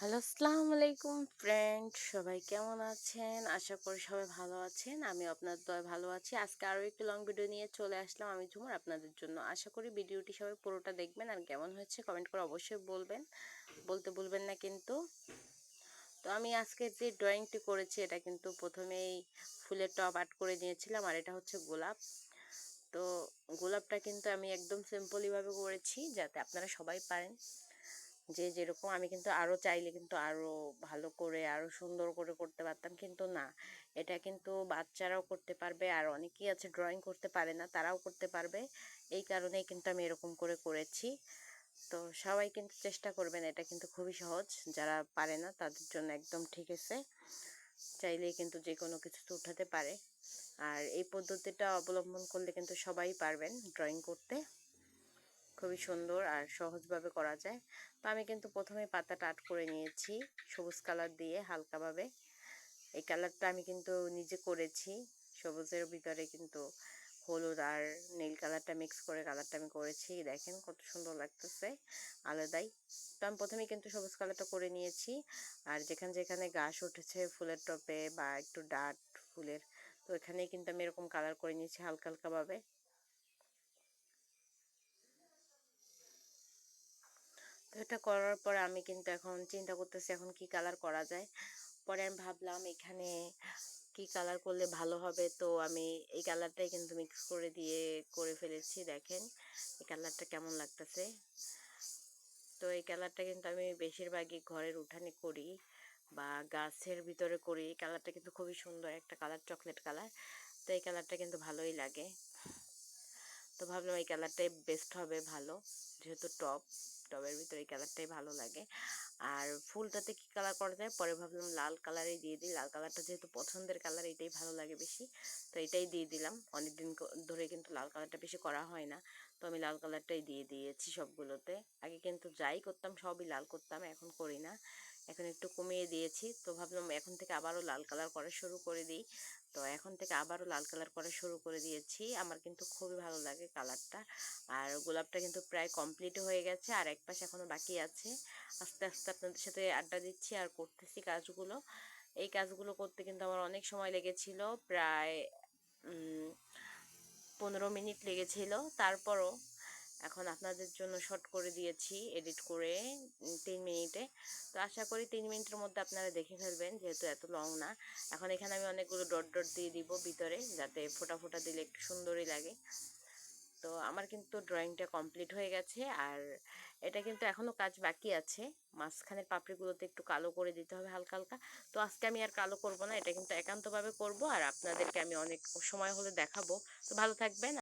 Hello, আসসালামু আলাইকুম friend, সবাই কেমন আছেন? আশা করি সবাই ভালো আছেন। আমি আপনার দয় ভালো আছি। আজকে আরও একটি লং ভিডিও নিয়ে চলে আসলাম আমি ঝুমুর আপনাদের জন্য। আশা করি ভিডিওটি সবাই পুরোটা দেখবেন আর কেমন হয়েছে কমেন্ট করে অবশ্যই বলবেন, বলতে ভুলবেন না কিন্তু। তো আমি আজকে যে ড্রয়িংটি করেছি এটা কিন্তু প্রথমেই ফুলের টব আর্ট করে নিয়েছিলাম, আর এটা হচ্ছে গোলাপ। তো গোলাপটা কিন্তু আমি একদম সিম্পলিভাবে করেছি যাতে আপনারা সবাই পারেন। যে যেরকম আমি কিন্তু আরও চাইলে কিন্তু আরও ভালো করে আরও সুন্দর করে করতে পারতাম, কিন্তু না, এটা কিন্তু বাচ্চারাও করতে পারবে, আর অনেকেই আছে ড্রয়িং করতে পারে না, তারাও করতে পারবে। এই কারণেই কিন্তু আমি এরকম করে করেছি। তো সবাই কিন্তু চেষ্টা করবেন, এটা কিন্তু খুবই সহজ, যারা পারে না তাদের জন্য একদম ঠিক আছে। চাইলেই কিন্তু যে কোনো কিছুতে উঠাতে পারে, আর এই পদ্ধতিটা অবলম্বন করলে কিন্তু সবাই পারবেন ড্রয়িং করতে। খুবই সুন্দর আর সহজভাবে করা যায়। তো আমি কিন্তু প্রথমে পাতাটা আর্ট করে নিয়েছি সবুজ কালার দিয়ে হালকাভাবে। এই কালারটা আমি কিন্তু নিজে করেছি, সবুজের ভিতরে কিন্তু হলুদ আর নীল কালারটা মিক্স করে কালারটা আমি করেছি। দেখেন কত সুন্দর লাগতেছে আলাদাই। তো আমি প্রথমে কিন্তু সবুজ কালারটা করে নিয়েছি, আর যেখানে যেখানে ঘাস উঠেছে ফুলের টপে বা একটু ডাট ফুলের, তো এখানেই কিন্তু আমি এরকম কালার করে নিয়েছি হালকা হালকাভাবে। তো এটা করার পরে আমি কিন্তু এখন চিন্তা করতেছি এখন কি কালার করা যায়। পরে আমি ভাবলাম এখানে কি কালার করলে ভালো হবে, তো আমি এই কালারটাই কিন্তু মিক্স করে দিয়ে করে ফেলেছি। দেখেন এই কালারটা কেমন লাগতেছে। তো এই কালারটা কিন্তু আমি বেশিরভাগই ঘরের উঠানে করি বা গাছের ভিতরে করি। এই কালারটা কিন্তু খুবই সুন্দর একটা কালার, চকলেট কালার। তো এই কালারটা কিন্তু ভালোই লাগে। তো ভাবলাম এই কালারটাই বেস্ট হবে ভালো, যেহেতু টবের ভিতরে এই কালারটাই ভালো লাগে। আর ফুলটাতে কি কালার করা যায়, পরে ভাবলাম লাল কালারই দিয়ে দিই। লাল কালারটা যেহেতু পছন্দের কালার, এটাই ভালো লাগে বেশি, তো এটাই দিয়ে দিলাম। অনেকদিন ধরে কিন্তু লাল কালারটা বেশি করা হয় না, তো আমি লাল কালারটাই দিয়ে দিয়েছি সবগুলোতে। আগে কিন্তু যাই করতাম সবই লাল করতাম, এখন করি না, এখন একটু কমিয়ে দিয়েছি। তো ভাবলাম এখন থেকে আবারও লাল কালার করা শুরু করে দিই। তো এখন থেকে আবারও লাল কালার করা শুরু করে দিয়েছি। আমার কিন্তু খুবই ভালো লাগে কালারটা। আর গোলাপটা কিন্তু প্রায় কমপ্লিট হয়ে গেছে, আর এক পাশ এখনো বাকি আছে। আস্তে আস্তে আপনাদের সাথে আড্ডা দিচ্ছি আর করতেছি কাজগুলো। এই কাজগুলো করতে কিন্তু আমার অনেক সময় লেগেছিল, প্রায় 15 মিনিট লেগেছিল। তারপরও এখন আপনাদের জন্য শর্ট করে দিয়েছি এডিট করে 3 মিনিটে। তো আশা করি 3 মিনিটের মধ্যে আপনারা দেখে ফেলবেন, যেহেতু এত লং না। এখন এখানে আমি অনেকগুলো ডট ডট দিয়ে দিব ভিতরে, যাতে ফোটা ফোটা দিলে একটু সুন্দরই লাগে। তো আমার কিন্তু ড্রয়িংটা কমপ্লিট হয়ে গেছে, আর এটা কিন্তু এখনও কাজ বাকি আছে। মাঝখানের পাপড়িগুলোতে একটু কালো করে দিতে হবে হালকা হালকা। তো আজকে আমি আর কালো করব না, এটা কিন্তু একান্তভাবে করব, আর আপনাদেরকে আমি অনেক সময় হলে দেখাবো। তো ভালো থাকবেন।